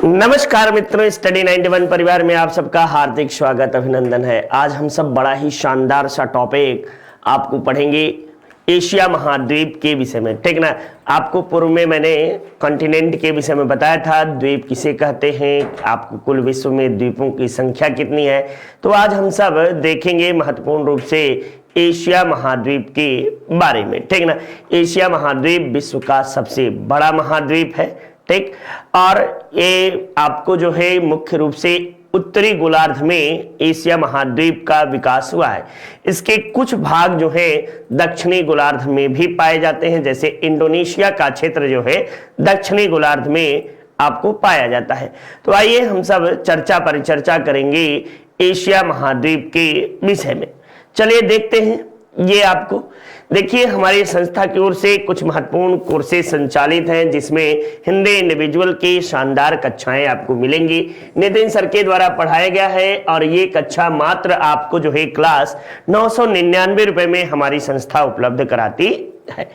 नमस्कार मित्रों, स्टडी 91 परिवार में आप सबका हार्दिक स्वागत अभिनंदन है। आज हम सब बड़ा ही शानदार सा टॉपिक आपको पढ़ेंगे एशिया महाद्वीप के विषय में, ठीक ना। आपको पूर्व में मैंने कॉन्टिनेंट के विषय में बताया था, द्वीप किसे कहते हैं, आपको कुल विश्व में द्वीपों की संख्या कितनी है। तो आज हम सब देखेंगे महत्वपूर्ण रूप से एशिया महाद्वीप के बारे में, ठीक ना। एशिया महाद्वीप विश्व का सबसे बड़ा महाद्वीप है, ठीक। और ये आपको जो है मुख्य रूप से उत्तरी गोलार्ध में एशिया महाद्वीप का विकास हुआ है। इसके कुछ भाग जो है दक्षिणी गोलार्ध में भी पाए जाते हैं, जैसे इंडोनेशिया का क्षेत्र जो है दक्षिणी गोलार्ध में आपको पाया जाता है। तो आइए हम सब परिचर्चा करेंगे एशिया महाद्वीप के विषय में। चलिए देखते हैं। ये आपको देखिए, हमारी संस्था की ओर से कुछ महत्वपूर्ण कोर्सेज संचालित हैं, जिसमें हिंदी इंडिविजुअल की शानदार कक्षाएं आपको मिलेंगी। नितिन सर के द्वारा पढ़ाया गया है और ये कक्षा मात्र आपको जो है क्लास 999 रुपए में हमारी संस्था उपलब्ध कराती है।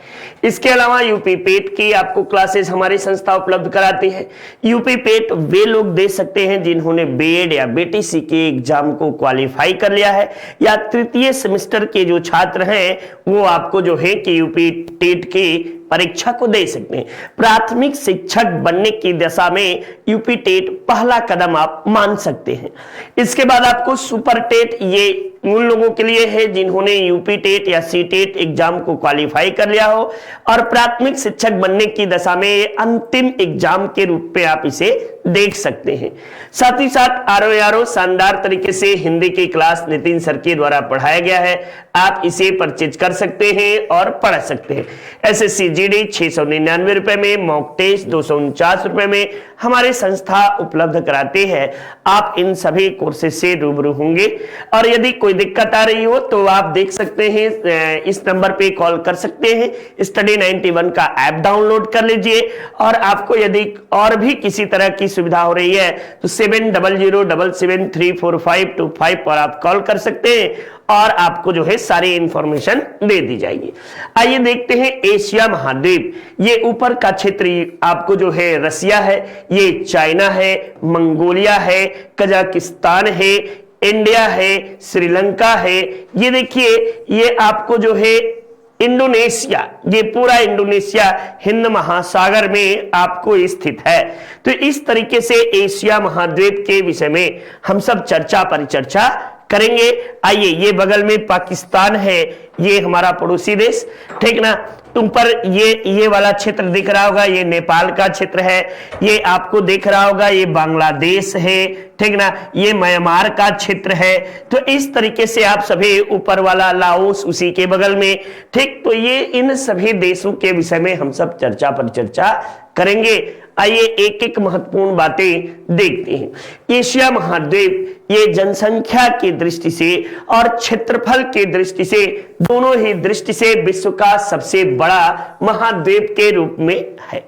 इसके अलावा यूपी पेट की आपको क्लासेस हमारी संस्था उपलब्ध कराती है। यूपी पेट वे लोग दे सकते हैं जिन्होंने बीएड या बीटीसी के एग्जाम को क्वालिफाई कर लिया है, या तृतीय सेमेस्टर के जो छात्र हैं वो आपको जो है कि यूपी टेट की परीक्षा को दे सकते हैं। प्राथमिक शिक्षक बनने की दशा में यूपी टेट पहला कदम आप मान सकते हैं। इसके बाद आपको सुपर टेट, ये उन लोगों के लिए है जिन्होंने यूपी टेट या सी टेट एग्जाम को क्वालिफाई कर लिया हो, और प्राथमिक शिक्षक बनने की दशा में अंतिम एग्जाम के रूप में आप इसे देख सकते हैं। साथ ही साथ आरओ शानदार तरीके से हिंदी की क्लास नितिन सर के द्वारा पढ़ाया गया है। आप इसे परचेज कर सकते हैं और पढ़ सकते हैं। एसएससी जीडी 699 रुपए में, मॉक टेस्ट 249 रुपए में हमारी संस्था उपलब्ध कराती है। आप इन सभी कोर्सेज से रूबरू होंगे, और यदि कोई दिक्कत आ रही हो तो आप देख सकते हैं, इस नंबर पे कॉल कर सकते हैं। स्टडी 91 का ऐप डाउनलोड कर लीजिए, और आपको यदि और भी किसी तरह की सुविधा हो रही है तो 7007734525 पर आप कॉल कर सकते हैं और आपको जो है सारी इंफॉर्मेशन दे दी जाएगी। आइए देखते हैं एशिया महाद्वीप। ये ऊपर का क्षेत्र आपको जो है रसिया है, ये चाइना है, मंगोलिया है, कजाकिस्तान है, इंडिया है, श्रीलंका है। ये देखिए, ये आपको जो है इंडोनेशिया, ये पूरा इंडोनेशिया हिंद महासागर में आपको स्थित है। तो इस तरीके से एशिया महाद्वीप के विषय में हम सब परिचर्चा करेंगे। आइए, ये बगल में पाकिस्तान है, ये हमारा पड़ोसी देश, ठीक ना। ऊपर ये वाला क्षेत्र दिख रहा होगा, ये नेपाल का क्षेत्र है। ये आपको दिख रहा होगा, ये बांग्लादेश है, ठीक ना। ये म्यांमार का क्षेत्र है। तो इस तरीके से आप सभी, ऊपर वाला लाओस उसी के बगल में, ठीक। तो ये इन सभी देशों के विषय में हम सब परिचर्चा करेंगे। आइए एक एक महत्वपूर्ण बातें देखते हैं। एशिया महाद्वीप ये जनसंख्या की दृष्टि से और क्षेत्रफल की दृष्टि से, दोनों ही दृष्टि से विश्व का सबसे बड़ा महाद्वीप के रूप में है।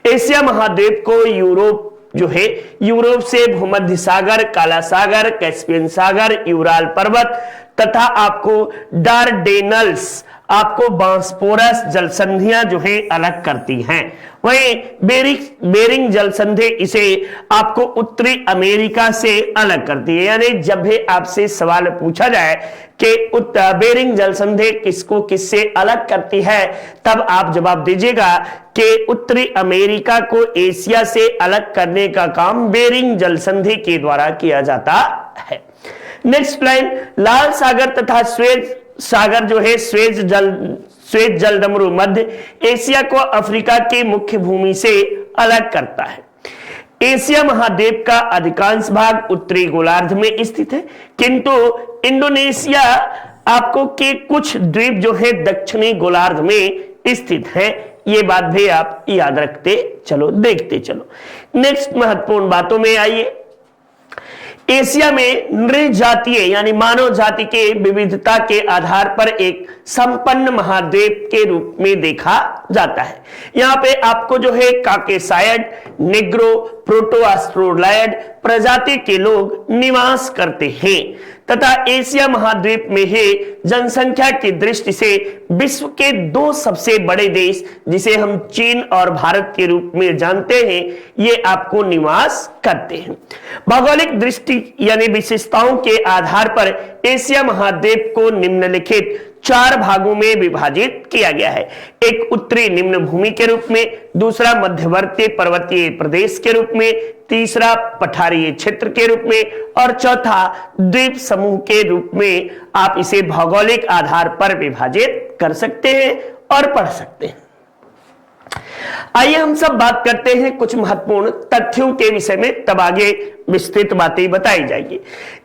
एशिया महाद्वीप को यूरोप जो है, यूरोप से भूमध्य सागर, काला सागर, कैस्पियन सागर, यूराल पर्वत तथा आपको डार्डेनल्स, आपको बांसपोरस जलसंधियां जो है अलग करती हैं। वहीं बेरिंग जलसंधि इसे आपको उत्तरी अमेरिका से अलग करती है। यानी जब भी आपसे सवाल पूछा जाए कि बेरिंग जलसंधि किसको किससे अलग करती है, तब आप जवाब दीजिएगा कि उत्तरी अमेरिका को एशिया से अलग करने का काम बेरिंग जलसंधि के द्वारा किया जाता है। नेक्स्ट लाइन, लाल सागर तथा श्वेत सागर जो है, श्वेत जलडमरू मध्य एशिया को अफ्रीका की मुख्य भूमि से अलग करता है। एशिया महाद्वीप का अधिकांश भाग उत्तरी गोलार्ध में स्थित है, किंतु इंडोनेशिया आपको के कुछ द्वीप जो है दक्षिणी गोलार्ध में स्थित है। ये बात भी आप याद रखते चलो, देखते चलो। नेक्स्ट महत्वपूर्ण बातों में आइए। एशिया में नृजातीय यानी मानव जाति के विविधता के आधार पर एक संपन्न महाद्वीप के रूप में देखा जाता है। यहाँ पे आपको जो है काकेसायड, निग्रो, प्रोटो ऑस्ट्रोलायड प्रजाति के लोग निवास करते हैं। तथा एशिया महाद्वीप में ही जनसंख्या की दृष्टि से विश्व के दो सबसे बड़े देश, जिसे हम चीन और भारत के रूप में जानते हैं, ये आपको निवास करते हैं। भौगोलिक दृष्टि यानी विशेषताओं के आधार पर एशिया महाद्वीप को निम्नलिखित 4 भागों में विभाजित किया गया है। एक उत्तरी निम्न भूमि के रूप में, दूसरा मध्यवर्ती पर्वतीय प्रदेश के रूप में, तीसरा पठारीय क्षेत्र के रूप में और चौथा द्वीप समूह के रूप में आप इसे भौगोलिक आधार पर विभाजित कर सकते हैं और पढ़ सकते हैं। आइए हम सब बात करते हैं कुछ महत्वपूर्ण तथ्यों के विषय में, तब आगे विस्तृत बातें बताई जाएगी।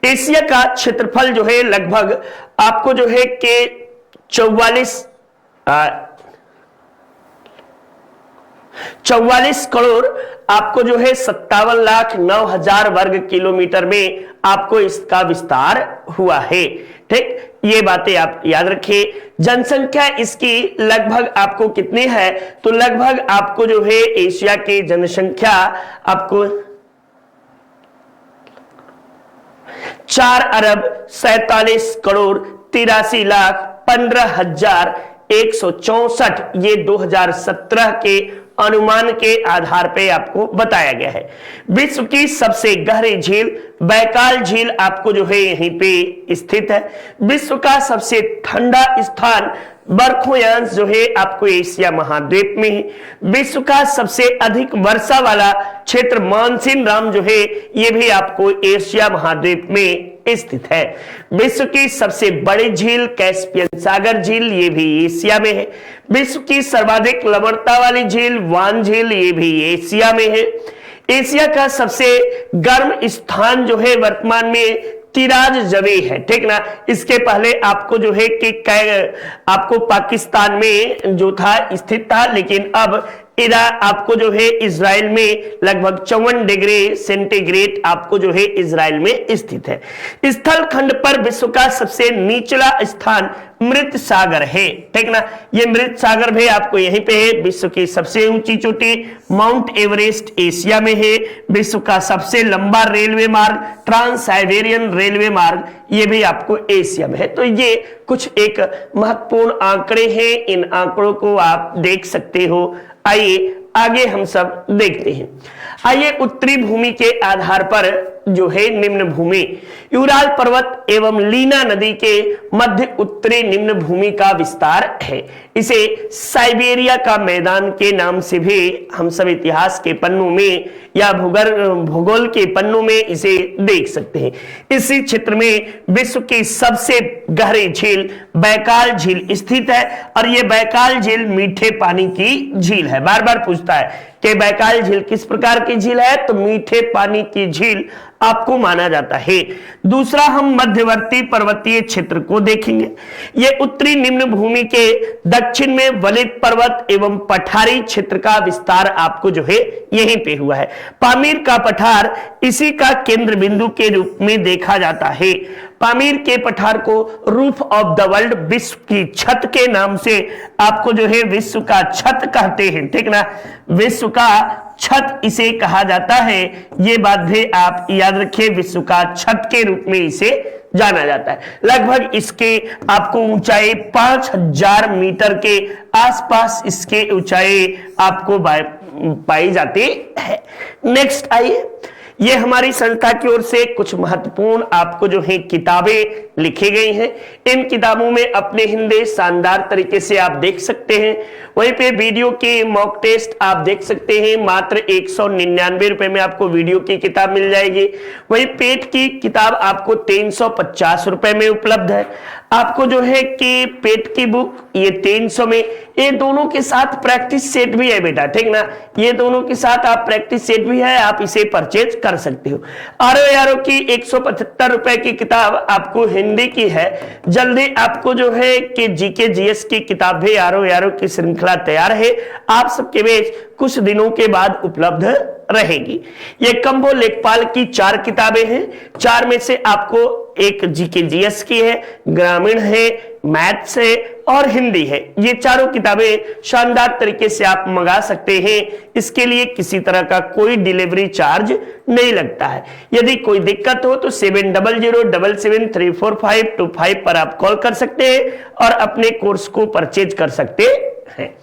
एशिया का क्षेत्रफल जो है लगभग आपको जो है कि 44 करोड़ आपको जो है 57,09,000 वर्ग किलोमीटर में आपको इसका विस्तार हुआ है। ठीक, ये बातें आप याद रखिए। जनसंख्या इसकी लगभग आपको कितनी है, तो लगभग आपको जो है एशिया की जनसंख्या आपको 4,47,83,15,164 ये 2017 के अनुमान के आधार पे आपको बताया गया है। विश्व की सबसे गहरी झील बैकाल झील आपको जो है यहीं पे स्थित है। विश्व का सबसे ठंडा स्थान बर्फोयांश जो है आपको एशिया महाद्वीप में है। विश्व का सबसे अधिक वर्षा वाला क्षेत्र मानसून राम जो है ये भी आपको एशिया महाद्वीप में स्थित है। विश्व की सबसे बड़ी झील कैस्पियन सागर झील ये भी एशिया में है। विश्व की सर्वाधिक लवणता वाली झील वान झील ये भी एशिया में है। एशिया का सबसे गर्म स्थान जो है वर्तमान में तिराज जवे है। ठीक ना, इसके पहले आपको जो है कि आपको पाकिस्तान में जो था स्थित था, लेकिन अब आपको जो है इजराइल में लगभग 54 डिग्री सेंटीग्रेड आपको जो है इजराइल में स्थित है। स्थल खंड पर विश्व का सबसे निचला स्थान मृत सागर है। ठीक ना, ये मृत सागर भी आपको यहीं पे है। विश्व की सबसे ऊंची चोटी माउंट एवरेस्ट एशिया में है। विश्व का सबसे लंबा रेलवे मार्ग ट्रांस साइबेरियन रेलवे मार्ग ये भी आपको एशिया में है। तो ये कुछ एक महत्वपूर्ण आंकड़े हैं, इन आंकड़ों को आप देख सकते हो। आइए आगे हम सब देखते हैं। आइए उत्तरी भूमि के आधार पर जो है निम्न भूमि यूराल पर्वत एवं लीना नदी के मध्य उत्तरी निम्न भूमि का विस्तार है। इसे साइबेरिया का मैदान के नाम से भी हम सब इतिहास के पन्नों में या भूगोल के पन्नों में इसे देख सकते हैं। इसी क्षेत्र में विश्व की सबसे गहरी झील बैकाल झील स्थित है और यह बैकाल झील मीठे पानी की झील है। बार बार पूछता है कि बैकाल झील किस प्रकार की झील है, तो मीठे पानी की झील आपको माना जाता है। दूसरा हम मध्यवर्ती पर्वतीय क्षेत्र को देखेंगे। यह उत्तरी निम्न भूमि के दक्षिण में वलित पर्वत एवं पठारी क्षेत्र का विस्तार आपको जो है यहीं पे हुआ है। पामीर का पठार इसी का केंद्र बिंदु के रूप में देखा जाता है। पामीर के पठार को रूफ ऑफ द वर्ल्ड विश्व की छत के नाम से आपको जो है विश्व का छत कहते हैं। ठीक ना, विश्व का छत इसे कहा जाता है। ये बात भी आप याद रखिए, विश्व का छत के रूप में इसे जाना जाता है। लगभग इसके आपको ऊंचाई 5000 मीटर के आसपास इसके ऊंचाई आपको पाई जाती है। नेक्स्ट आइए, ये हमारी संस्था की ओर से कुछ महत्वपूर्ण आपको जो है किताबें लिखी गई हैं। इन किताबों में अपने हिंदी शानदार तरीके से आप देख सकते हैं। वहीं पे वीडियो के मॉक टेस्ट आप देख सकते हैं। मात्र 199 रुपए में आपको वीडियो की किताब मिल जाएगी। वहीं पेट की किताब आपको 350 रुपए में उपलब्ध है। आपको जो है कि पेट की बुक ये 300 में, ये दोनों के साथ प्रैक्टिस सेट भी है बेटा। ठीक ना, ये दोनों के साथ आप प्रैक्टिस सेट भी है, आप इसे परचेज कर सकते हो। आरओ की 175 रुपए की किताब आपको हिंदी की है। जल्दी आपको जो है कि जीके जीएस की किताब भी आरओ की श्रृंखला तैयार है, आप सबके बीच कुछ दिनों के बाद उपलब्ध रहेगी। ये कंबो लेखपाल की 4 किताबें हैं। 4 में से आपको एक जीके जीएस की है, ग्रामीण है, मैथ्स है और हिंदी है। ये चारों किताबें शानदार तरीके से आप मंगा सकते हैं। इसके लिए किसी तरह का कोई डिलीवरी चार्ज नहीं लगता है। यदि कोई दिक्कत हो तो 7007734525 पर आप कॉल कर सकते हैं और अपने कोर्स को परचेज कर सकते हैं।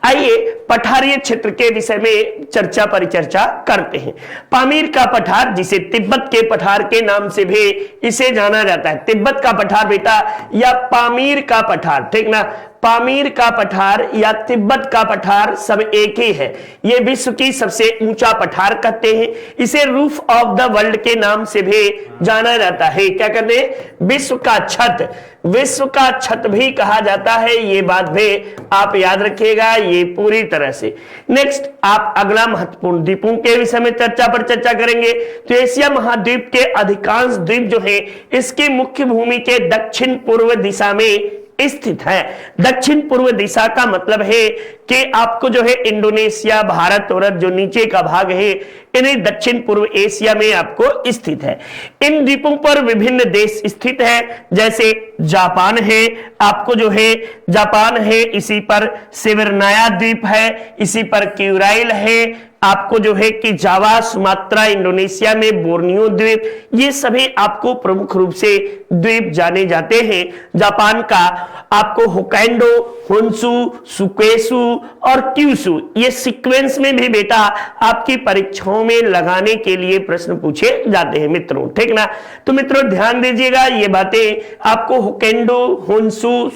आइए पठारीय क्षेत्र के विषय में चर्चा परिचर्चा करते हैं। पामीर का पठार, जिसे तिब्बत के पठार के नाम से भी इसे जाना जाता है। तिब्बत का पठार बेटा या पामीर का पठार, ठीक ना, पामीर का पठार या तिब्बत का पठार सब एक ही है। ये विश्व की सबसे ऊंचा पठार कहते हैं। इसे रूफ ऑफ द वर्ल्ड के नाम से भी जाना जाता है। क्या कहते हैं? विश्व का छत, विश्व का छत भी कहा जाता है। ये बात भी आप याद रखिएगा ये पूरी तरह से। नेक्स्ट आप अगला महत्वपूर्ण द्वीपों के विषय में चर्चा करेंगे। तो एशिया महाद्वीप के अधिकांश द्वीप जो है इसकी मुख्य भूमि के दक्षिण पूर्व दिशा में स्थित है। दक्षिण पूर्व दिशा का मतलब है कि आपको जो है इंडोनेशिया, भारत और जो नीचे का भाग है इन्हीं दक्षिण पूर्व एशिया में आपको स्थित है। इन द्वीपों पर विभिन्न देश स्थित है, जैसे जापान है, आपको जो है जापान है, इसी पर सेवर्नाया द्वीप है, इसी पर क्यूराइल है, आपको जो है कि जावा, सुमात्रा, इंडोनेशिया में बोर्नियो द्वीप, ये सभी आपको प्रमुख रूप से द्वीप जाने जाते हैं। जापान का आपको होकाइडो, होन्शु, सुकेसु और क्यूशु, ये सीक्वेंस में भी बेटा आपकी परीक्षाओं में लगाने के लिए प्रश्न पूछे जाते हैं मित्रों, ठीक ना। तो मित्रों ध्यान दीजिएगा ये बातें, आपको होकाइडो, होन्शु,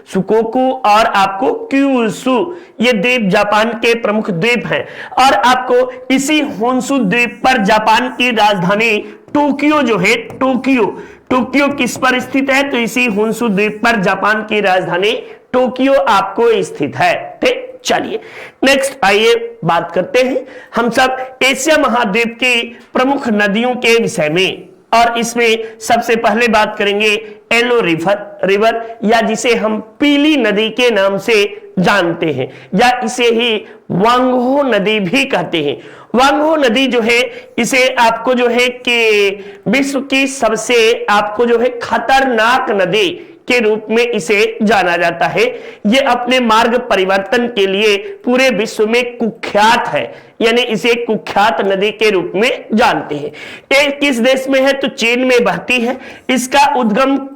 सुकोकु और आपको क्यूशु ये द्वीप जापान के प्रमुख द्वीप हैं। और आपको इसी होन्शु द्वीप पर जापान की राजधानी टोक्यो जो है, टोक्यो किस पर स्थित है? तो इसी होन्शु द्वीप पर जापान की राजधानी टोक्यो आपको स्थित है। ठीक, चलिए नेक्स्ट आइए बात करते हैं हम सब एशिया महाद्वीप की प्रमुख नदियों के विषय में। और इसमें सबसे पहले बात करेंगे येलो रिवर या जिसे हम पीली नदी के नाम से जानते हैं, या इसे ही वांगहो नदी भी कहते हैं। वांगहो नदी जो है इसे आपको जो है कि विश्व की सबसे आपको जो है खतरनाक नदी के रूप में इसे जाना जाता है। ये अपने मार्ग परिवर्तन के लिए पूरे विश्व में कुख्यात है, यानी इसे कुख्यात नदी के रूप में जानते हैं। ये किस देश में है? तो चीन में बहती है। इसका उद्गम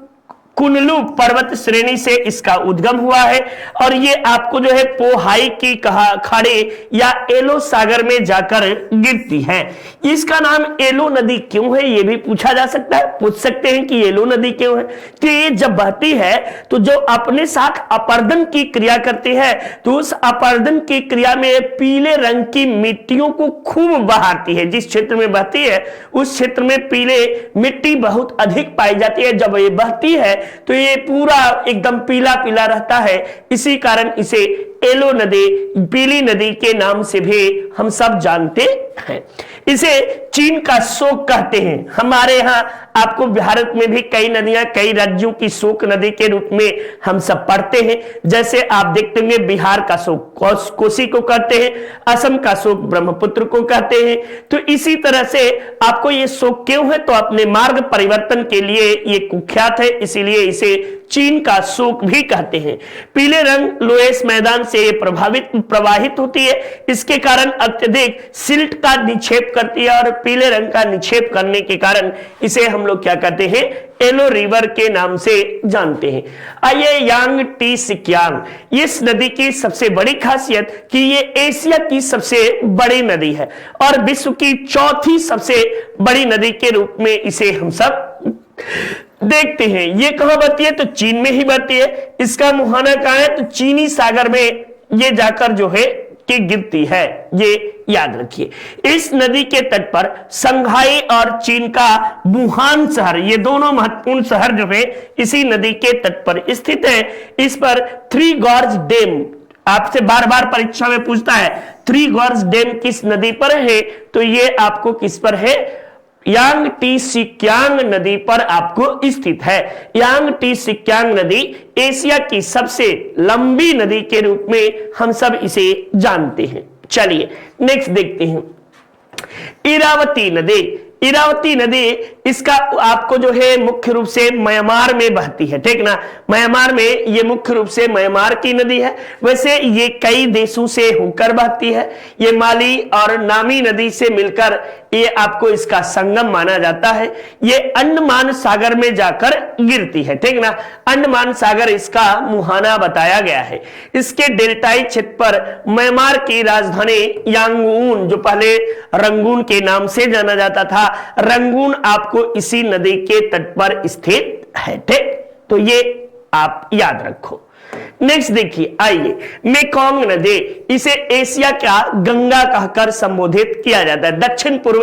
कुनलू पर्वत श्रेणी से इसका उद्गम हुआ है और ये आपको जो है पोहाई की खाड़ी या येलो सागर में जाकर गिरती है। इसका नाम येलो नदी क्यों है ये भी पूछा जा सकता है, पूछ सकते हैं कि येलो नदी क्यों है। तो ये जब बहती है तो जो अपने साथ अपर्दन की क्रिया करती है तो उस अपर्दन की क्रिया में पीले रंग की मिट्टियों को खूब बहाती है। जिस क्षेत्र में बहती है उस क्षेत्र में पीले मिट्टी बहुत अधिक पाई जाती है। जब ये बहती है तो ये पूरा एकदम पीला पीला रहता है, इसी कारण इसे येलो नदी, पीली नदी के नाम से भी हम सब जानते हैं। इसे चीन का शोक कहते हैं। हमारे यहाँ आपको भारत में भी कई नदियां, कई राज्यों की शोक नदी के रूप में हम सब पढ़ते हैं। जैसे आप देखते होंगे बिहार का शोक कोसी को कहते हैं, असम का शोक ब्रह्मपुत्र को कहते हैं। तो इसी तरह से आपको ये शोक क्यों है? तो अपने मार्ग परिवर्तन के लिए ये कुख्यात है, इसीलिए इसे चीन का शोक भी कहते हैं। पीले रंग लोएस मैदान से प्रवाहित होती है, इसके कारण अत्यधिक सिल्ट का निक्षेप करती है और पीले रंग का निक्षेप करने के कारण इसे हम लोग क्या कहते हैं? येलो रिवर के नाम से जानते हैं। आइए यांग टी सिक्यांग, इस नदी की सबसे बड़ी खासियत कि ये एशिया की सबसे बड़ी नदी है और विश्व की चौथी सबसे बड़ी नदी के रूप में इसे हम सब देखते हैं। ये कहां बहती है? तो चीन में ही बहती है। इसका मुहाना कहां है? तो चीनी सागर में ये जाकर जो है कि गिरती है, ये याद रखिए। इस नदी के तट पर संघाई और चीन का वुहान शहर, ये दोनों महत्वपूर्ण शहर जो है इसी नदी के तट पर स्थित है। इस पर थ्री गॉर्ज डैम आपसे बार बार परीक्षा में पूछता है, थ्री गॉर्ज डैम किस नदी पर है? तो ये आपको किस पर है? यांग टी सिक्यांग नदी पर आपको स्थित है। यांग टी सिक्यांग नदी एशिया की सबसे लंबी नदी के रूप में हम सब इसे जानते हैं। चलिए नेक्स्ट देखते हैं इरावती नदी। इरावती नदी इसका आपको जो है मुख्य रूप से म्यांमार में बहती है, ठीक ना। म्यांमार में ये मुख्य रूप से म्यांमार की नदी है। वैसे ये कई देशों से होकर बहती है। ये माली और नामी नदी से मिलकर ये आपको इसका संगम माना जाता है। ये अंडमान सागर में जाकर गिरती है, ठीक ना। अंडमान सागर इसका मुहाना बताया गया है। इसके डेल्टाई क्षेत्र पर म्यांमार की राजधानी यांगून, जो पहले रंगून के नाम से जाना जाता था, रंगून आपको इसी नदी के तट पर स्थित है, ठीक। तो ये आप याद रखो। नेक्स्ट देखिए, आइए, मेकोंग नदी, इसे एशिया का गंगा कहकर संबोधित किया जाता है। दक्षिण पूर्व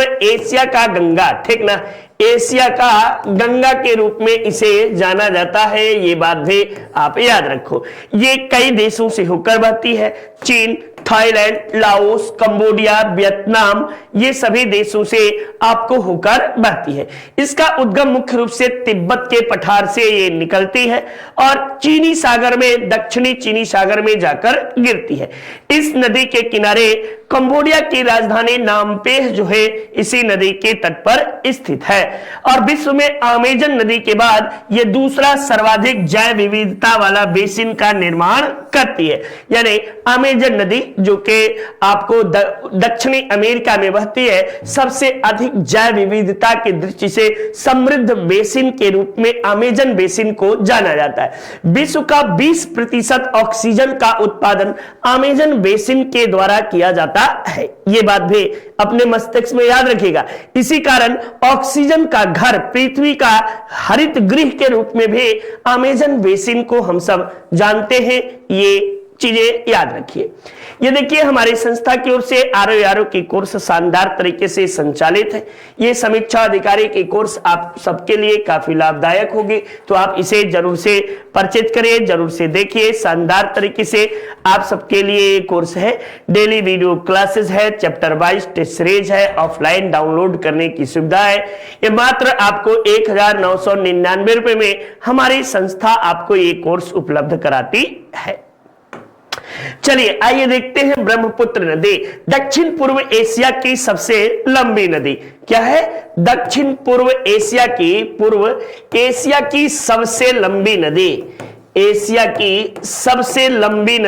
एशिया का गंगा, ठीक ना। एशिया का गंगा के रूप में इसे जाना जाता है, ये बात भी आप याद रखो। ये कई देशों से होकर बहती है। चीन, थाईलैंड, लाओस, कंबोडिया, वियतनाम, ये सभी देशों से आपको होकर बहती है। इसका उद्गम मुख्य रूप से तिब्बत के पठार से ये निकलती है और चीनी सागर में, दक्षिणी चीनी सागर में जाकर गिरती है। इस नदी के किनारे कंबोडिया की राजधानी नामपेह जो है इसी नदी के तट पर स्थित है और विश्व में अमेजन नदी के बाद यह दूसरा सर्वाधिक जैव विविधता वाला बेसिन का निर्माण करती है। यानी अमेजन नदी जो कि आपको दक्षिणी अमेरिका में बहती है, सबसे अधिक जैव विविधता की दृष्टि से समृद्ध बेसिन के रूप में अमेजन बेसिन को जाना जाता है। विश्व का 20% ऑक्सीजन का उत्पादन अमेजन बेसिन के द्वारा किया जाता है। यह बात भी अपने मस्तिष्क में याद रखिएगा। इसी कारण ऑक्सीजन का घर, पृथ्वी का हरित गृह के रूप में भी अमेजन बेसिन को हम सब जानते हैं। ये चीजें याद रखिए। ये देखिए, हमारी संस्था की ओर से आरओ की कोर्स शानदार तरीके से संचालित है। ये समीक्षा अधिकारी की कोर्स आप सबके लिए काफी लाभदायक होगी, तो आप इसे जरूर से परचेज करिए, जरूर से देखिए। शानदार तरीके से आप सबके लिए ये कोर्स है। डेली वीडियो क्लासेस है, चैप्टर वाइज टेस्ट सीरीज है, ऑफलाइन डाउनलोड करने की सुविधा है। ये मात्र आपको 1999 रुपए में हमारी संस्था आपको ये कोर्स उपलब्ध कराती है। चलिए आइए देखते हैं, ब्रह्मपुत्र नदी दक्षिण पूर्व एशिया की सबसे लंबी नदी क्या है? दक्षिण पूर्व एशिया की सबसे लंबी नदी, एशिया की सबसे लंबी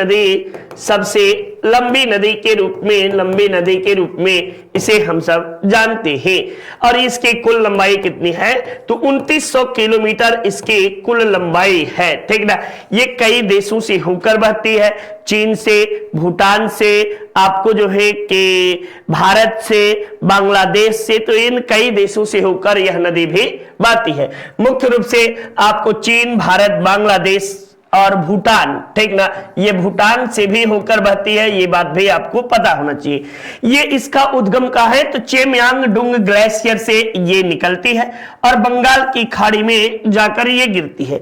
नदी के रूप में इसे हम सब जानते हैं। और इसकी कुल लंबाई कितनी है? तो 2900 किलोमीटर इसकी कुल लंबाई है, ठीक ना। ये कई देशों से होकर बहती है, चीन से, भूटान से, आपको जो है कि भारत से, बांग्लादेश से, तो इन कई देशों से होकर यह नदी भी बहती है। मुख्य रूप से आपको चीन, भारत, बांग्लादेश और भूटान, ठीक ना, ये भूटान से भी होकर बहती है। ये बात भी आपको पता होना चाहिए। ये इसका उद्गम कहाँ है? तो चेमयांगडुंग ग्लेशियर से ये निकलती है और बंगाल की खाड़ी में जाकर ये गिरती है।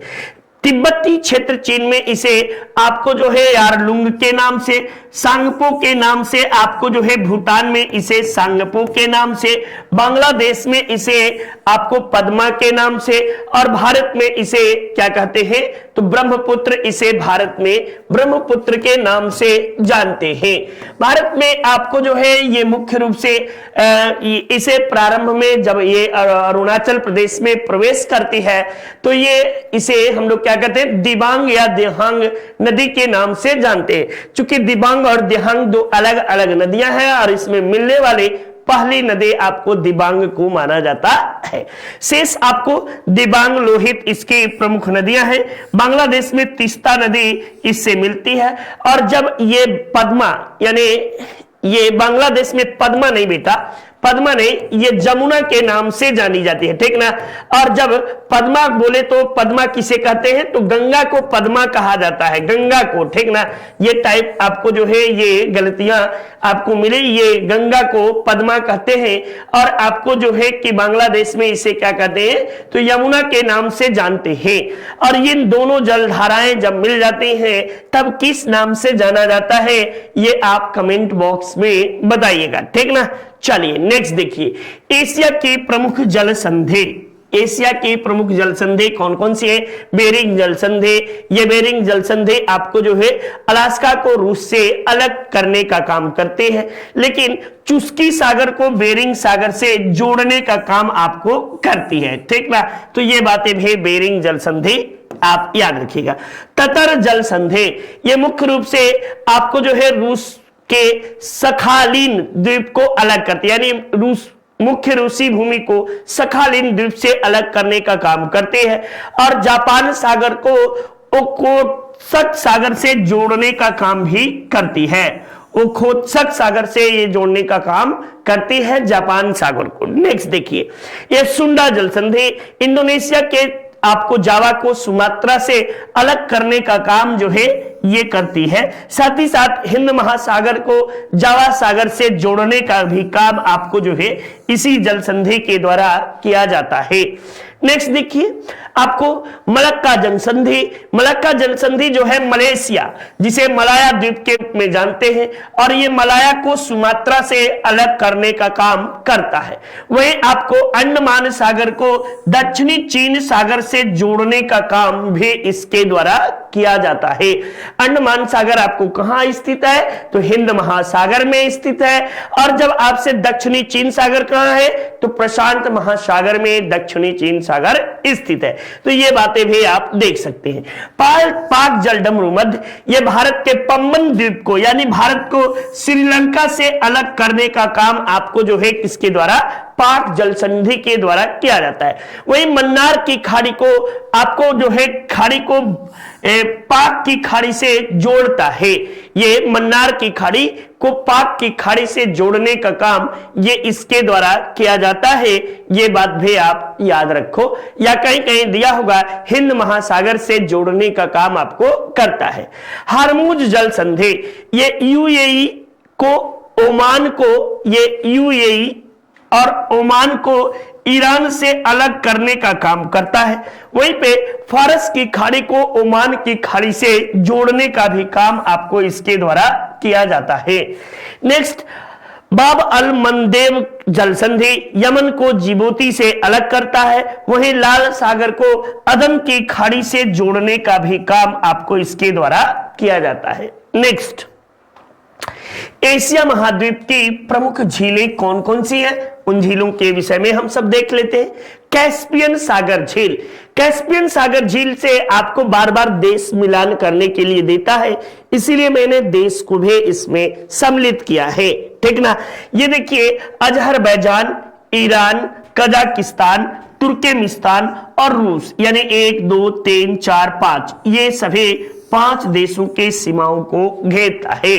तिब्बती क्षेत्र चीन में इसे आपको जो है यारलुंग के नाम से, सांगपो के नाम से, आपको जो है भूटान में इसे सांगपो के नाम से, बांग्लादेश में इसे आपको पद्मा के नाम से, और भारत में इसे क्या कहते हैं? तो ब्रह्मपुत्र, इसे भारत में ब्रह्मपुत्र के नाम से जानते हैं। भारत में आपको जो है ये मुख्य रूप से इसे प्रारंभ में जब ये अरुणाचल प्रदेश में प्रवेश करती है तो ये इसे हम लोग क्या कहते हैं? दिबांग या देहांग नदी के नाम से जानते हैं। चूंकि दिबांग और देहांग दो अलग अलग नदियां हैं और इसमें मिलने वाले पहली नदी आपको दिबांग को माना जाता है। शेष आपको दिबांग, लोहित इसकी प्रमुख नदियां हैं। बांग्लादेश में तीस्ता नदी इससे मिलती है। और जब ये पद्मा, यानी ये बांग्लादेश में पद्मा नहीं बेटा, पद्मा नहीं, ये जमुना के नाम से जानी जाती है, ठीक ना। और जब पद्मा बोले तो पद्मा किसे कहते हैं? तो गंगा को पद्मा कहा जाता है, गंगा को, ठीक ना। ये टाइप आपको जो है ये गलतियां आपको मिली, ये गंगा को पद्मा कहते हैं और आपको जो है कि बांग्लादेश में इसे क्या कहते हैं? तो यमुना के नाम से जानते हैं। और ये दोनों जलधाराएं जब मिल जाती हैं तब किस नाम से जाना जाता है? ये आप कमेंट बॉक्स में बताइएगा, ठीक ना। चलिए नेक्स्ट देखिए, एशिया की प्रमुख जल संधि, एशिया के प्रमुख जल संधि कौन कौन सी है? बेरिंग जल संधि। ये बेरिंग जल संधि आपको जो है अलास्का को रूस से अलग करने का काम करते हैं, लेकिन चुस्की सागर को बेरिंग सागर से जोड़ने का काम आपको करती है, ठीक ना। तो ये बातें भी बेरिंग जल संधि आप याद रखिएगा। ततर जल संधि ये मुख्य रूप से आपको जो है रूस के सखालिन द्वीप को अलग करती है, यानी रूस मुख्य रूसी भूमि को सखालिन द्वीप से अलग करने का काम करते हैं, और जापान सागर को ओखोत्स्क सागर से जोड़ने का काम भी करती है। ओखोत्स्क सागर से ये जोड़ने का काम करती है जापान सागर को। नेक्स्ट देखिए, ये सुंडा जल संधि इंडोनेशिया के आपको जावा को सुमात्रा से अलग करने का काम जो है ये करती है। साथ ही साथ हिंद महासागर को जावा सागर से जोड़ने का भी काम आपको जो है इसी जल संधि के द्वारा किया जाता है। नेक्स्ट देखिए आपको मलक्का जल संधि। मलक्का जल संधि जो है मलेशिया, जिसे मलाया द्वीप के रूप में जानते हैं, और ये मलाया को सुमात्रा से अलग करने का काम करता है। वहीं आपको अंडमान सागर को दक्षिणी चीन सागर से जोड़ने का काम भी इसके द्वारा किया जाता है। अंडमान सागर आपको कहां स्थित है? तो हिंद महासागर में स्थित है। और जब आपसे दक्षिणी चीन सागर कहां है? तो प्रशांत महासागर में दक्षिणी चीन सागर स्थित है। तो ये बातें भी आप देख सकते हैं। पाक जलडमरू मध्य ये भारत के पंबन द्वीप को, यानी भारत को श्रीलंका से अलग करने का काम आपको जो है किसके द्वारा? पाक जल संधि के द्वारा किया जाता है। वहीं मन्नार की खाड़ी को आपको जो है खाड़ी को पाक की खाड़ी से जोड़ता है। ये मन्नार की खाड़ी को पाक की खाड़ी से जोड़ने का काम ये इसके द्वारा किया जाता है। ये बात भी आप याद रखो, या कहीं कहीं दिया होगा हिंद महासागर से जोड़ने का काम आपको करता है। हार्मुज जल संधि ये यूएई को ओमान को, ये यूएई और ओमान को ईरान से अलग करने का काम करता है। वहीं पे फारस की खाड़ी को ओमान की खाड़ी से जोड़ने का भी काम आपको इसके द्वारा किया जाता है। नेक्स्ट, बाब अल मंदेब जल संधि यमन को जिबूती से अलग करता है। वहीं लाल सागर को अदन की खाड़ी से जोड़ने का भी काम आपको इसके द्वारा किया जाता है। नेक्स्ट, एशिया महाद्वीप की प्रमुख झीलें कौन कौन सी हैं? उन झीलों के विषय में हम सब देख लेते हैं। कैस्पियन सागर झील, कैस्पियन सागर झील से आपको बार बार देश मिलान करने के लिए देता है, इसीलिए मैंने देश को भी इसमें सम्मिलित किया है, ठीक ना। ये देखिए अजरबैजान, ईरान, कजाकिस्तान, तुर्कमेनिस्तान और रूस, यानी 1 2 3 4 5 ये सभी 5 देशों के सीमाओं को घेरता है।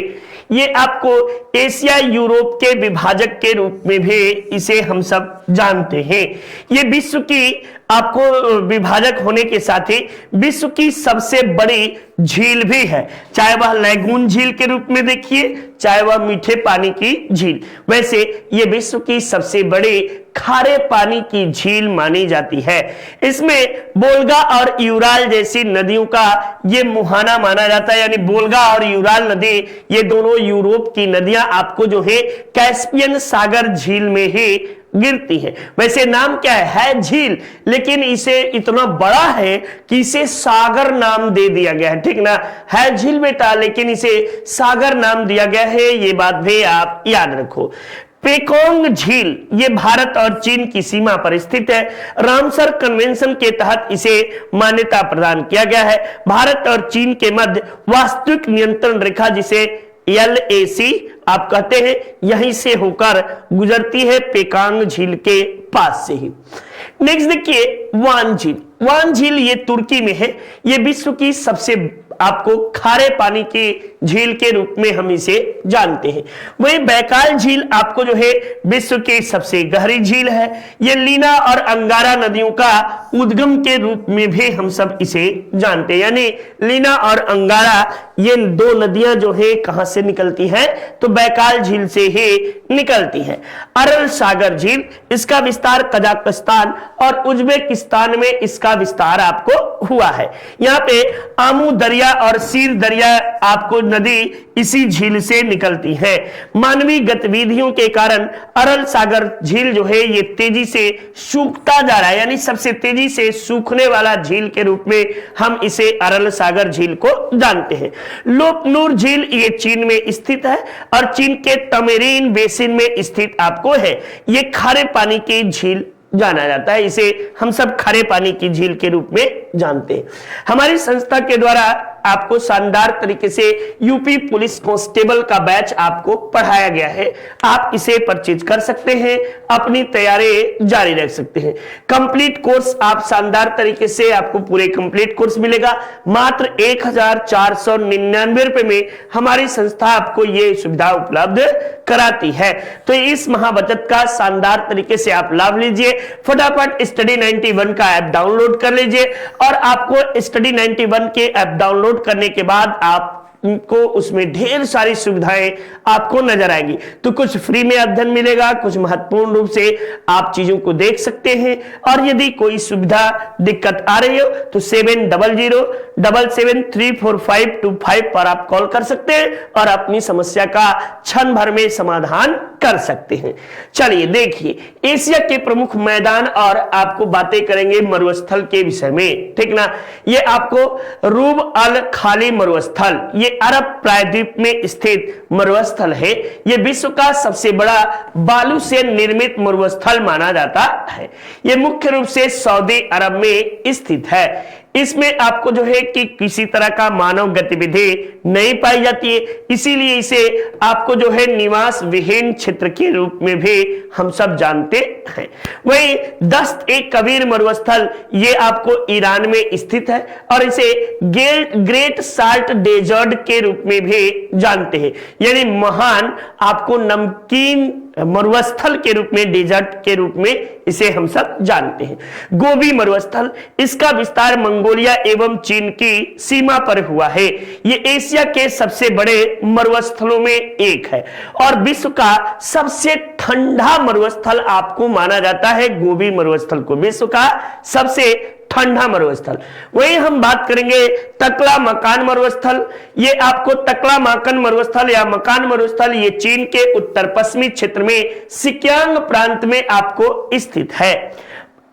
ये आपको एशिया यूरोप के विभाजक के रूप में भी इसे हम सब जानते हैं। ये विश्व की आपको विभाजक होने के साथ ही विश्व की सबसे बड़ी झील भी है, चाहे वह लैगून झील के रूप में देखिए, चाहे वह मीठे पानी की झील। वैसे ये विश्व की सबसे बड़ी खारे पानी की झील मानी जाती है। इसमें बोल्गा और यूराल जैसी नदियों का ये मुहाना माना जाता है, यानी बोल्गा और यूराल नदी ये दोनों यूरोप की नदियां आपको जो है कैस्पियन सागर झील में ही गिरती है। वैसे नाम क्या है झील, लेकिन इसे इतना बड़ा है कि इसे सागर नाम दे दिया गया है, ठीक ना। है झील बेटा, लेकिन इसे सागर नाम दिया गया है, ये बात भी आप याद रखो। पेकोंग झील ये भारत और चीन की सीमा पर स्थित है। रामसर कन्वेंशन के तहत इसे मान्यता प्रदान किया गया है। भारत और चीन के मध्य वास्तविक नियंत्रण रेखा, जिसे LAC आप कहते हैं, यहीं से होकर गुजरती है, पेकांग झील के पास से ही। नेक्स्ट देखिए वान झील। वान झील ये तुर्की में है। ये विश्व की सबसे आपको खारे पानी की झील के रूप में हम इसे जानते हैं। वहीं बैकाल झील आपको जो है विश्व की सबसे गहरी झील है। ये लीना और अंगारा नदियों का उद्गम के रूप में भी हम सब इसे जानते हैं, यानी लीना और अंगारा ये 2 नदियां जो है कहां से निकलती हैं? तो बैकाल झील से ही निकलती है। अरल सागर झील, इसका विस्तार कजाकिस्तान और उज्बेकिस्तान में इसका विस्तार आपको हुआ है। यहाँ पे आमू दरिया दरिया और सीर दरिया आपको नदी इसी झील से निकलती है। मानवीय गतिविधियों के कारण अरल सागर झील जो है ये तेजी से सूखता जा रहा है, यानी सबसे तेजी से सूखने वाला झील के रूप में हम इसे अरल सागर झील को जानते हैं। लोपनूर झील ये चीन में स्थित है और चीन के तमेरीन बेसिन में स्थित आपको है। ये खारे पानी की झील जाना जाता है, इसे हम सब खारे पानी की झील के रूप में जानते हैं। हमारी संस्था के द्वारा आपको शानदार तरीके से यूपी पुलिस कांस्टेबल का बैच आपको पढ़ाया गया है, आप इसे परचेज कर सकते हैं, अपनी तैयारी जारी रख सकते हैं। कंप्लीट कोर्स आप शानदार तरीके से आपको पूरे कंप्लीट कोर्स मिलेगा मात्र 1499 रुपए में हमारी संस्था आपको ये सुविधा उपलब्ध कराती है। तो इस महाबचत का शानदार तरीके से आप लाभ लीजिए। फटाफट स्टडी 91 का ऐप डाउनलोड कर लीजिए और आपको स्टडी 91 के ऐप डाउनलोड करने के बाद आपको उसमें ढेर सारी सुविधाएं आपको नजर आएंगी। तो कुछ फ्री में अध्ययन मिलेगा, कुछ महत्वपूर्ण रूप से आप चीजों को देख सकते हैं। और यदि कोई सुविधा दिक्कत आ रही हो तो 7007734525 पर आप कॉल कर सकते हैं और अपनी समस्या का क्षण भर में समाधान कर सकते हैं। चलिए देखिए, एशिया के प्रमुख मैदान और आपको बातें करेंगे मरुस्थल के विषय में, ठीक ना। ये आपको रूब अल खाली मरुस्थल, ये अरब प्रायद्वीप में स्थित मरुस्थल है। ये विश्व का सबसे बड़ा बालू से निर्मित मरुस्थल माना जाता है। ये मुख्य रूप से सऊदी अरब में स्थित है। इसमें आपको जो है कि किसी तरह का मानव गतिविधि नहीं पाई जाती है, इसीलिए इसे आपको जो है निवास विहीन क्षेत्र के रूप में भी हम सब जानते हैं। वही दस्त एक कबीर मरुस्थल ये आपको ईरान में स्थित है और इसे ग्रेट साल्ट डेजर्ट के रूप में भी जानते हैं, यानी महान आपको नमकीन मरुस्थल के रूप में, डेजर्ट के रूप में इसे हम सब जानते हैं। गोबी मरुस्थल, इसका विस्तार मंगोलिया एवं चीन की सीमा पर हुआ है। ये एशिया के सबसे बड़े मरुस्थलों में एक है और विश्व का सबसे ठंडा मरुस्थल आपको माना जाता है गोबी मरुस्थल को, विश्व का सबसे ठंडा मरुस्थल। वही हम बात करेंगे तकला मकान मरुस्थल। ये आपको तकला मकान मरुस्थल या मकान मरुस्थल ये चीन के उत्तर पश्चिमी क्षेत्र में सिक्यांग प्रांत में आपको स्थित है।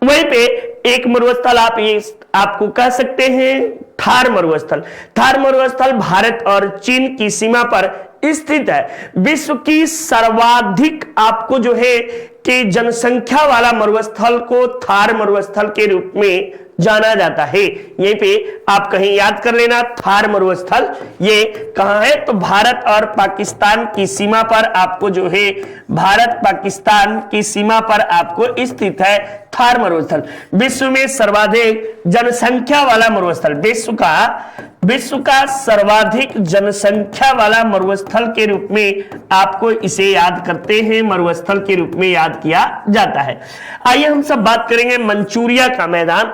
वहीं पे एक मरुस्थल आप ये आपको कह सकते हैं थार मरुस्थल। थार मरुस्थल भारत और चीन की सीमा पर स्थित है। विश्व की सर्वाधिक आपको जो है कि जनसंख्या वाला मरुस्थल को थार मरुस्थल के रूप में जाना जाता है। यहीं पे आप कहीं याद कर लेना, थार मरुस्थल ये कहां है तो भारत और पाकिस्तान की सीमा पर आपको जो है, भारत पाकिस्तान की सीमा पर आपको स्थित है थार मरुस्थल। विश्व में सर्वाधिक जनसंख्या वाला मरुस्थल, विश्व का सर्वाधिक जनसंख्या वाला मरुस्थल के रूप में आपको इसे याद करते हैं, मरुस्थल के रूप में याद किया जाता है। आइए हम सब बात करेंगे मंचूरिया का मैदान।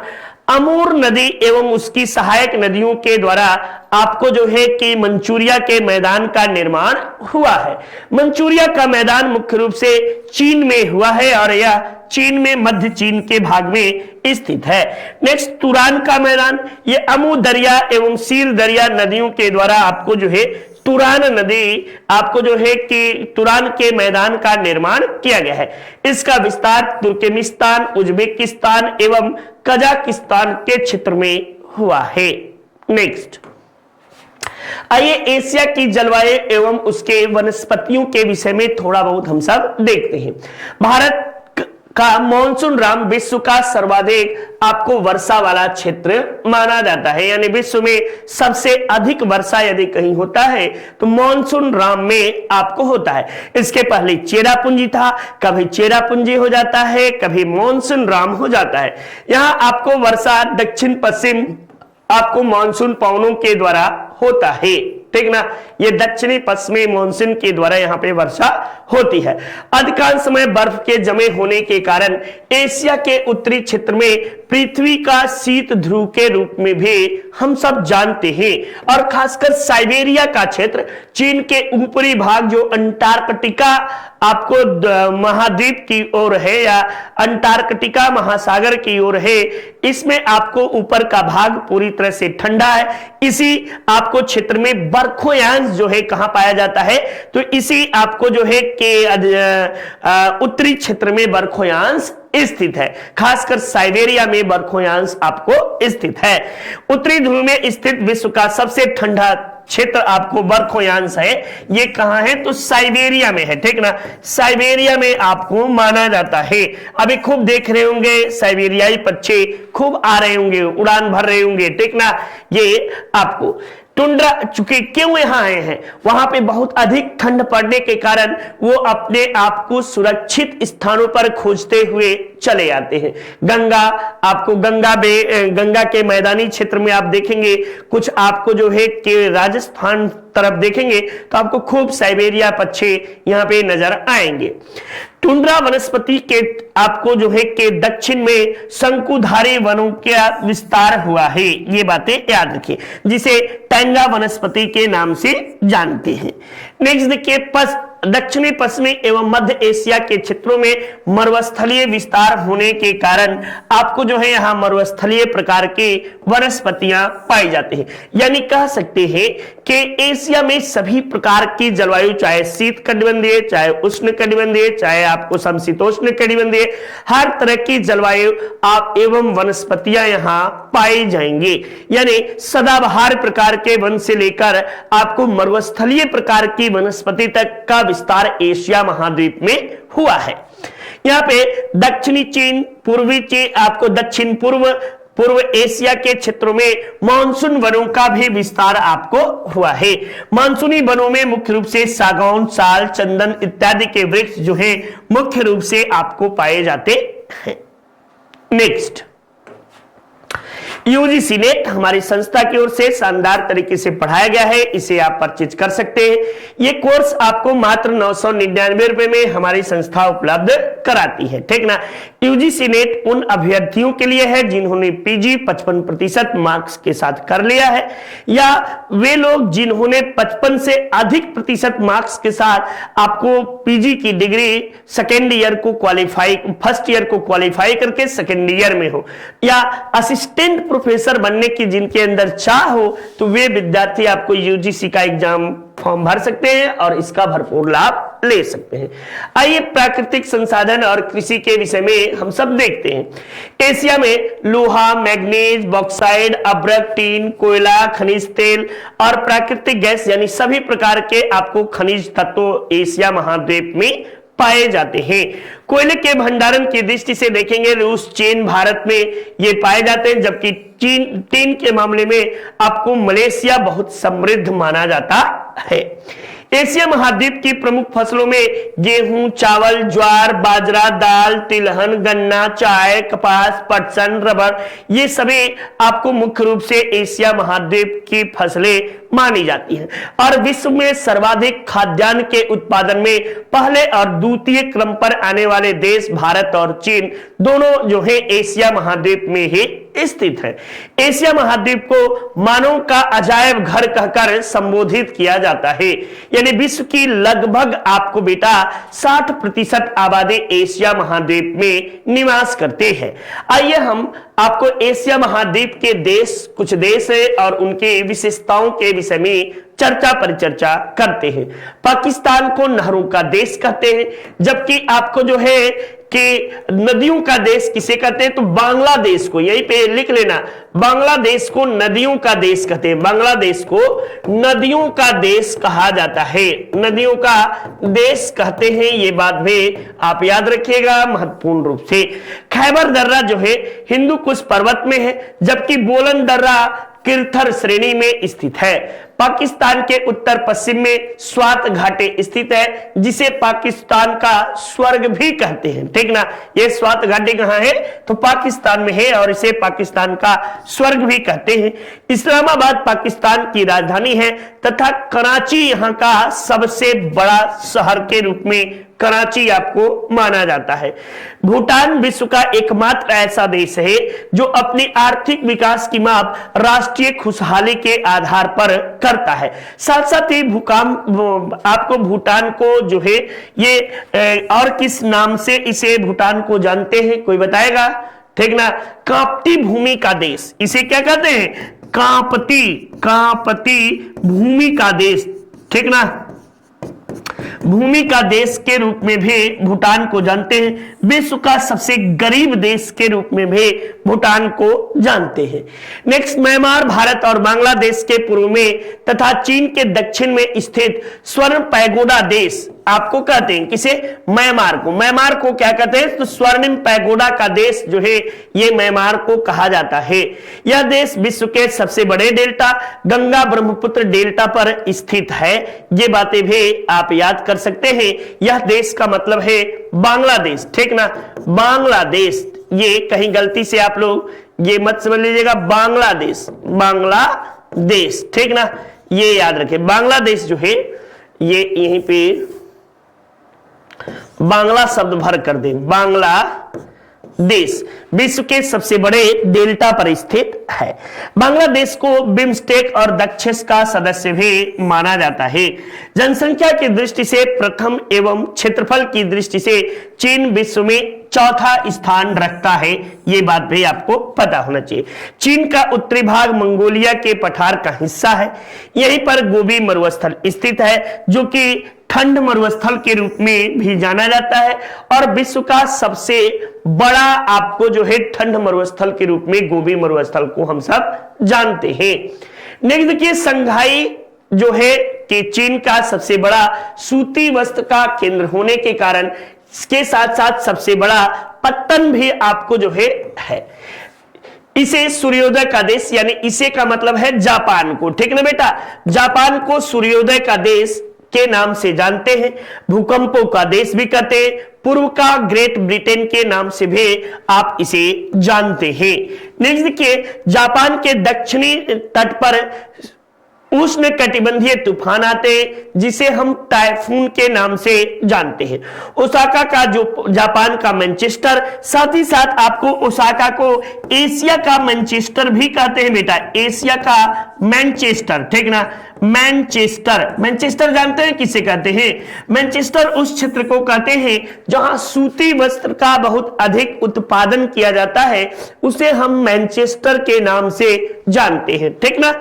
अमूर नदी एवं उसकी सहायक नदियों के द्वारा आपको जो है कि मंचूरिया के मैदान का निर्माण हुआ है। मंचूरिया का मैदान मुख्य रूप से चीन में हुआ है और यह चीन में मध्य चीन के भाग में स्थित है। नेक्स्ट तुरान का मैदान, ये अमू दरिया एवं सीर दरिया नदियों के द्वारा आपको जो है तुरान नदी आपको जो है कि तुरान के मैदान का निर्माण किया गया है। इसका विस्तार तुर्कमेनिस्तान, उज्बेकिस्तान एवं कजाकिस्तान के क्षेत्र में हुआ है। नेक्स्ट आइए एशिया की जलवायु एवं उसके वनस्पतियों के विषय में थोड़ा बहुत हम सब देखते हैं। भारत का मॉनसून राम विश्व का सर्वाधिक आपको वर्षा वाला क्षेत्र माना जाता है, यानी विश्व में सबसे अधिक वर्षा यदि कहीं होता है तो मॉनसून राम में आपको होता है। इसके पहले चेरापूंजी था, कभी चेरापूंजी हो जाता है, कभी मॉनसून राम हो जाता है। यहां आपको वर्षा दक्षिण पश्चिम आपको मॉनसून पवनों के द्वारा होता है, ठीक ना। ये दक्षिणी पश्चिमी मॉनसून के द्वारा यहाँ पे वर्षा होती है। अधिकांश समय बर्फ के जमे होने के कारण एशिया के उत्तरी क्षेत्र में पृथ्वी का शीत ध्रुव के रूप में भी हम सब जानते हैं, और खासकर साइबेरिया का क्षेत्र, चीन के ऊपरी भाग जो अंटार्कटिका आपको महाद्वीप की ओर है या अंटार्कटिका महासागर की ओर है, इसमें आपको ऊपर का भाग पूरी तरह से ठंडा है। इसी आपको क्षेत्र में बर्फोयांश जो है कहां पाया जाता है, तो इसी आपको जो है कि उत्तरी क्षेत्र में बर्फोयांश स्थित है। खासकर साइबेरिया में बर्फोयांश आपको स्थित है। उत्तरी ध्रुव में स्थित विश्व का सबसे ठंडा क्षेत्र आपको बर्फोयांश है, ये कहां है, तो साइबेरिया में है, ठीक ना। साइबेरिया में आपको माना जाता है। अभी खूब देख रहे होंगे साइबेरियाई पक्षी खूब आ रहे होंगे, उड़ान भर रहे होंगे, ठीक ना। ये आपको टुंड्रा, चूंकि क्यों यहां आए हैं, वहां पे बहुत अधिक ठंड पड़ने के कारण वो अपने आप को सुरक्षित स्थानों पर खोजते हुए चले आते हैं। गंगा, आपको गंगा के मैदानी क्षेत्र में आप देखेंगे, कुछ आपको जो है कि राजस्थान तरफ देखेंगे तो आपको खूब साइबेरिया पक्षी यहां पे नजर आएंगे। टुंड्रा वनस्पति के आपको जो है कि दक्षिण में शंकुधारी वनों का विस्तार हुआ है, ये बातें याद रखिए, जिसे टैंगा वनस्पति के नाम से जानते हैं। नेक्स्ट देखिए, दक्षिणी पश्चिमी एवं मध्य एशिया के क्षेत्रों में मरुस्थलीय विस्तार होने के कारण आपको जो है यहाँ मरुस्थलीय प्रकार के वनस्पतियां पाई जाती हैं। यानी कह सकते हैं कि एशिया में सभी प्रकार की जलवायु, चाहे शीत कटिबंधीय, चाहे उष्ण कटिबंधीय, चाहे आपको समशीतोष्ण कटिबंधीय, हर तरह की जलवायु आप एवं वनस्पतियां यहाँ पाई जाएंगी। यानी सदाबहार प्रकार के वन से लेकर आपको मरुस्थलीय प्रकार की वनस्पति तक का विस्तार एशिया महाद्वीप में हुआ है। यहाँ पे दक्षिणी चीन, पूर्वी चीन, आपको दक्षिण पूर्व एशिया के क्षेत्रों में मानसून वनों का भी विस्तार आपको हुआ है। मानसूनी वनों में मुख्य रूप से सागौन, साल, चंदन इत्यादि के वृक्ष जो है मुख्य रूप से आपको पाए जाते हैं। नेक्स्ट, यूजीसी नेट हमारी संस्था की ओर से शानदार तरीके से पढ़ाया गया है, इसे आप परचेज कर सकते हैं। ये कोर्स आपको मात्र 999 रुपए में हमारी संस्था उपलब्ध कराती है, ठीक ना। यूजीसी नेट उन अभ्यर्थियों के लिए है जिन्होंने पीजी 55% मार्क्स के साथ कर लिया है, या वे लोग जिन्होंने 55 से अधिक प्रतिशत मार्क्स के साथ आपको पीजी की डिग्री सेकेंड ईयर को क्वालिफाई, फर्स्ट ईयर को क्वालिफाई करके सेकेंड ईयर में हो, या असिस्टेंट प्रोफेसर बनने की जिनके अंदर चाह हो, तो वे विद्यार्थी आपको यूजीसी का एग्जाम फॉर्म भर सकते हैं और इसका भरपूर लाभ ले सकते हैं। आइए प्राकृतिक संसाधन और कृषि के विषय में हम सब देखते हैं। एशिया में लोहा, मैग्नीज, बॉक्साइड, अभ्रक, टीन, कोयला, खनिज तेल और प्राकृतिक गैस यानी सभी प्रकार के आपको खनिज तत्व एशिया महाद्वीप में पाए जाते हैं। कोयले के भंडारण की दृष्टि से देखेंगे, रूस, चीन, भारत में ये पाए जाते हैं, जबकि टीन के मामले में आपको मलेशिया बहुत समृद्ध माना जाता है। एशिया महाद्वीप की प्रमुख फसलों में गेहूं, चावल, ज्वार, बाजरा, दाल, तिलहन, गन्ना, चाय, कपास, पटसन, रबर, ये सभी आपको मुख्य रूप से एशिया महाद्वीप की फसलें मानी जाती हैं। और विश्व में सर्वाधिक खाद्यान्न के उत्पादन में पहले और द्वितीय क्रम पर आने वाले देश भारत और चीन दोनों जो है एशिया महाद्वीप में ही स्थित है। एशिया महाद्वीप को मानव का अजायब घर कहकर संबोधित किया जाता है। यानी विश्व की लगभग आपको बेटा 60% आबादी एशिया महाद्वीप में निवास करते हैं। आइए हम आपको एशिया महाद्वीप के देश, कुछ देश है और उनके विशेषताओं के विषय में चर्चा परिचर्चा करते हैं। पाकिस्तान को नहरों का देश कहते हैं, जबकि आपको जो है कि नदियों का देश किसे कहते हैं, तो बांग्लादेश को, यहीं पे लिख लेना, बांग्लादेश को नदियों का देश कहते हैं। बांग्लादेश को नदियों का देश कहा जाता है, नदियों का देश कहते हैं, ये बात भी आप याद रखिएगा महत्वपूर्ण रूप से। खैबर दर्रा जो है हिंदू कुश पर्वत में है, जबकि बोलन दर्रा किरथर श्रेणी में स्थित है। पाकिस्तान के उत्तर पश्चिम में स्वात घाटी स्थित है, जिसे पाकिस्तान का स्वर्ग भी कहते हैं। ठीक ना, ये स्वात घाटी कहां है? तो पाकिस्तान में है और इसे पाकिस्तान का स्वर्ग भी कहते हैं। इस्लामाबाद पाकिस्तान की राजधानी है तथा कराची यहां का सबसे बड़ा शहर के रूप में कराची आपको माना जाता है। भूटान विश्व का एकमात्र ऐसा देश है जो अपनी आर्थिक विकास की माप राष्ट्रीय खुशहाली के आधार पर करता है। साथ साथ ही आपको भूटान को जो है ये और किस नाम से इसे भूटान को जानते हैं, कोई बताएगा? ठीक ना, कांपती भूमि का देश, इसे क्या कहते हैं? कांपती भूमि का देश। ठीक ना, भूमि का देश के रूप में भी भूटान को जानते हैं। विश्व का सबसे गरीब देश के रूप में भी भूटान को जानते हैं। नेक्स्ट, म्यांमार भारत और बांग्लादेश के पूर्व में तथा चीन के दक्षिण में स्थित स्वर्ण पैगोडा देश आपको कहते हैं। किसे? म्यांमार को। म्यांमार को क्या कहते हैं? तो स्वर्णिम पैगोडा का देश जो है ये म्यांमार को कहा जाता है। यह देश विश्व के सबसे बड़े डेल्टा गंगा ब्रह्मपुत्र डेल्टा पर स्थित है। ये बातें भी आप याद कर सकते हैं। यह देश का मतलब है बांग्लादेश। ठीक ना, बांग्लादेश, ये कहीं गलती से आप लोग ये मत समझ लीजिएगा, बांग्लादेश, बांग्लादेश। ठीक ना, ये याद रखें। बांग्लादेश जो है ये यहीं पे बांग्ला शब्द भर कर दें, बांग्लादेश विश्व के सबसे बड़े डेल्टा पर स्थित है। बांग्लादेश को बिम्स्टेक और दक्षिण का सदस्य भी माना जाता है। जनसंख्या की दृष्टि से प्रथम एवं क्षेत्रफल की दृष्टि से चीन विश्व में चौथा स्थान रखता है। यह बात भी आपको पता होना चाहिए। चीन का उत्तरी भाग मंगोलिया के पठार का हिस्सा है। यहीं पर गोबी मरुस्थल स्थित है जो कि ठंड मरुस्थल के रूप में भी जाना जाता है और विश्व का सबसे बड़ा आपको जो है ठंड मरुस्थल के रूप में गोबी मरुस्थल को हम सब जानते हैं। नेक्स्ट देखिए, संघाई जो है कि चीन का सबसे बड़ा सूती वस्त्र का केंद्र होने के कारण इसके साथ साथ सबसे बड़ा पत्तन भी आपको जो है। इसे सूर्योदय का देश, यानी इसे का मतलब है जापान को। ठीक ना बेटा, जापान को सूर्योदय का देश के नाम से जानते हैं। भूकंपों का देश भी कहते हैं। पूर्व का ग्रेट ब्रिटेन के नाम से भी आप इसे जानते हैं। नेक्स्ट देखिए, जापान के दक्षिणी तट पर उष्ण कटिबंधीय तूफान आते हैं जिसे हम टाइफून के नाम से जानते हैं। ओसाका का जो जापान का मैनचेस्टर, साथ ही साथ आपको ओसाका को एशिया का मैनचेस्टर भी कहते हैं बेटा, एशिया का मैनचेस्टर। ठीक ना, मैनचेस्टर, मैनचेस्टर जानते हैं किसे कहते हैं? मैनचेस्टर उस क्षेत्र को कहते हैं जहां सूती वस्त्र का बहुत अधिक उत्पादन किया जाता है, उसे हम मैनचेस्टर के नाम से जानते हैं। ठीक ना,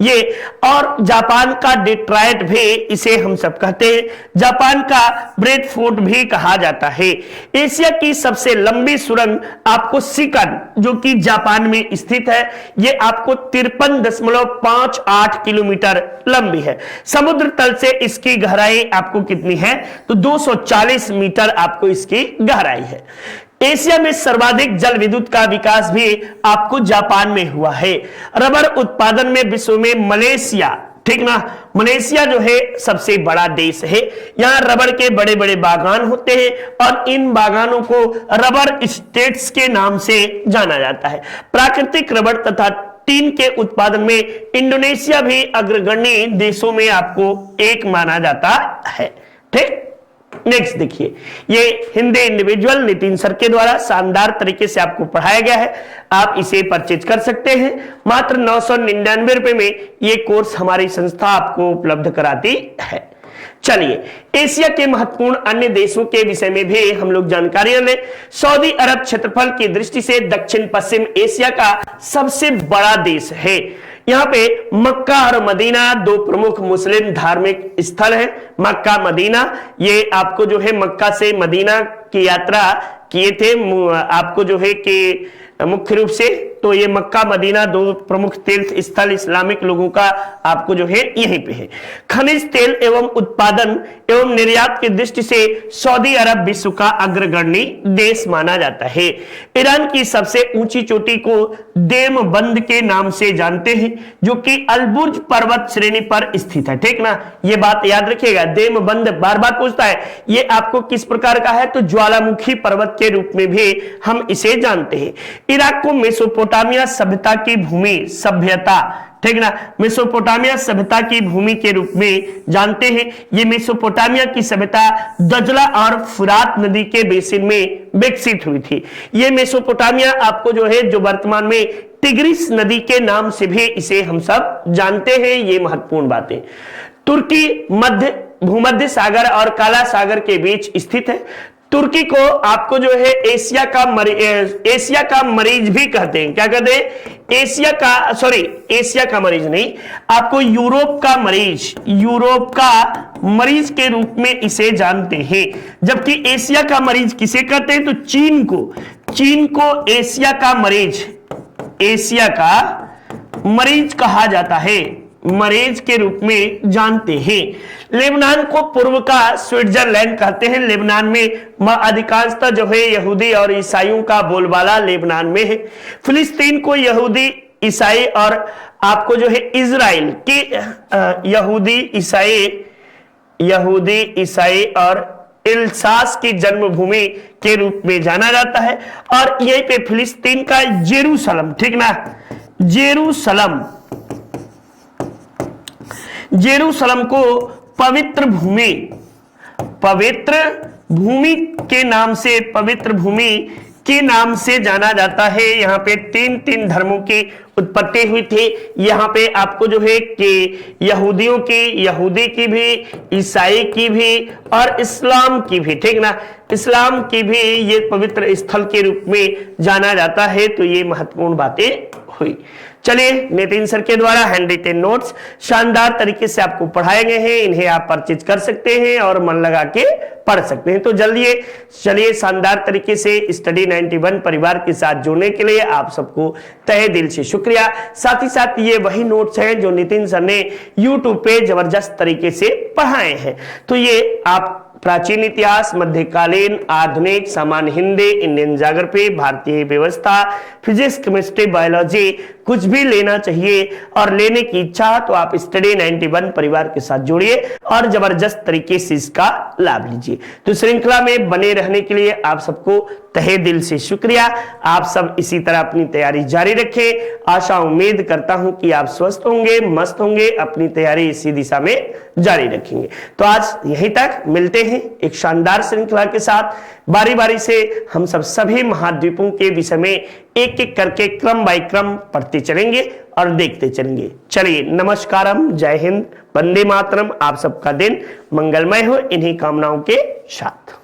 ये और जापान का डिट्रॉइट भी इसे हम सब कहते हैं। जापान का ब्रेडफोर्ट भी कहा जाता है। एशिया की सबसे लंबी सुरंग आपको सिकन जो कि जापान में स्थित है, ये आपको 53.58 किलोमीटर लंबी है। समुद्र तल से इसकी गहराई आपको कितनी है? तो 240 मीटर आपको इसकी गहराई है। एशिया में सर्वाधिक जल विद्युत का विकास भी आपको जापान में हुआ है। रबर उत्पादन में विश्व में मलेशिया, ठीक ना, मलेशिया जो है सबसे बड़ा देश है। यहां रबर के बड़े बड़े बागान होते हैं और इन बागानों को रबर स्टेट्स के नाम से जाना जाता है। प्राकृतिक रबर तथा टीन के उत्पादन में इंडोनेशिया भी अग्रगण्य देशों में आपको एक माना जाता है। ठीक, नेक्स्ट देखिए, ये हिंदी इंडिविजुअल नितिन सर के द्वारा शानदार तरीके से आपको पढ़ाया गया है। आप इसे परचेज कर सकते हैं। मात्र 999 रुपए में ये कोर्स हमारी संस्था आपको उपलब्ध कराती है। चलिए, एशिया के महत्वपूर्ण अन्य देशों के विषय में भी हम लोग जानकारी लें। सऊदी अरब क्षेत्रफल की दृष्टि से दक्षिण पश्चिम एशिया का सबसे बड़ा देश है। यहाँ पे मक्का और मदीना दो प्रमुख मुस्लिम धार्मिक स्थल हैं। मक्का मदीना, ये आपको जो है मक्का से मदीना की यात्रा किए थे आपको जो है कि मुख्य रूप से, तो ये मक्का मदीना दो प्रमुख तीर्थ स्थल इस्लामिक लोगों का आपको जो है यहीं पे है। खनिज तेल एवं उत्पादन एवं निर्यात की दृष्टि से सऊदी अरब विश्व का अग्रगण्य देश माना जाता है। ईरान की सबसे ऊंची चोटी को देमबंद के नाम से जानते हैं, जो कि अलबुर्ज पर्वत श्रेणी पर स्थित है। ठीक ना, ये बात याद रखिएगा। देमबंद बार बार पूछता है ये आपको किस प्रकार का है, तो ज्वालामुखी पर्वत के रूप में भी हम इसे जानते हैं। इराक को मेसोपोटामिया सभ्यता की भूमि, सभ्यता, ठीक ना, मेसोपोटामिया सभ्यता की भूमि के रूप में जानते हैं। ये मेसोपोटामिया की सभ्यता दजला और फुरात नदी के बेसिन में विकसित हुई थी। ये मेसोपोटामिया आपको जो है, जो वर्तमान में टिग्रिस नदी के नाम से भी इसे हम सब जानते हैं। ये महत्वपूर्ण बातें। तुर्की भूमध्य सागर और काला सागर के बीच स्थित है। तुर्की को आपको जो है एशिया का मरीज भी कहते हैं। क्या कहते हैं? एशिया का मरीज नहीं, आपको यूरोप का मरीज के रूप में इसे जानते हैं। जबकि एशिया का मरीज किसे कहते हैं, तो चीन को एशिया का मरीज कहा जाता है, मरीज के रूप में जानते हैं। लेबनान को पूर्व का स्विट्जरलैंड कहते हैं। लेबनान में अधिकांशतः जो है यहूदी और ईसाइयों का बोलबाला लेबनान में है। फिलिस्तीन को यहूदी ईसाई और आपको जो है इजराइल के यहूदी ईसाई और इल्सास की जन्मभूमि के रूप में जाना जाता है। और यहीं पे फिलिस्तीन का जेरूशलम, ठीक ना, जेरूशलम को पवित्र भूमि के नाम से जाना जाता है। यहाँ पे तीन धर्मों की उत्पत्ति हुई थी। यहाँ पे आपको जो है कि यहूदी की भी, ईसाई की भी और इस्लाम की भी, ठीक ना, इस्लाम की भी ये पवित्र स्थल के रूप में जाना जाता है। तो ये महत्वपूर्ण बातें हुई। चलिए, नितिन सर के द्वारा हैंड रिटेन नोट्स शानदार तरीके से आपको पढ़ाए गए हैं। इन्हें आप परचेज कर सकते हैं और मन लगा के पढ़ सकते हैं। तो जल्दी चलिए, शानदार तरीके से स्टडी 91 परिवार के साथ जुड़ने के लिए आप सबको तहे दिल से शुक्रिया। साथ ही साथ ये वही नोट्स हैं जो नितिन सर ने यूट्यूब पे जबरदस्त तरीके से पढ़ाए हैं। तो ये आप प्राचीन इतिहास, मध्यकालीन, आधुनिक, सामान्य हिंदी, इंडियन ज्योग्राफी, भारतीय व्यवस्था, फिजिक्स, केमिस्ट्री, बायोलॉजी कुछ भी लेना चाहिए और लेने की इच्छा तो आप स्टडी 91 परिवार के साथ जुड़िए और जबरदस्त तरीके से इसका लाभ लीजिए। तो श्रृंखला में बने रहने के लिए आप सबको तहे दिल से शुक्रिया। आप सब इसी तरह अपनी तैयारी जारी रखें। आशा उम्मीद करता हूं कि आप स्वस्थ होंगे, मस्त होंगे, अपनी तैयारी इसी दिशा में जारी रखेंगे। तो आज यहीं तक, मिलते हैं एक शानदार श्रृंखला के साथ। बारी बारी से हम सब सभी महाद्वीपों के विषय में एक एक करके क्रम बाय क्रम पढ़ते चलेंगे और देखते चलेंगे। चलिए, नमस्कारम, जय हिंद, वंदे मातरम। आप सबका दिन मंगलमय हो इन्हीं कामनाओं के साथ।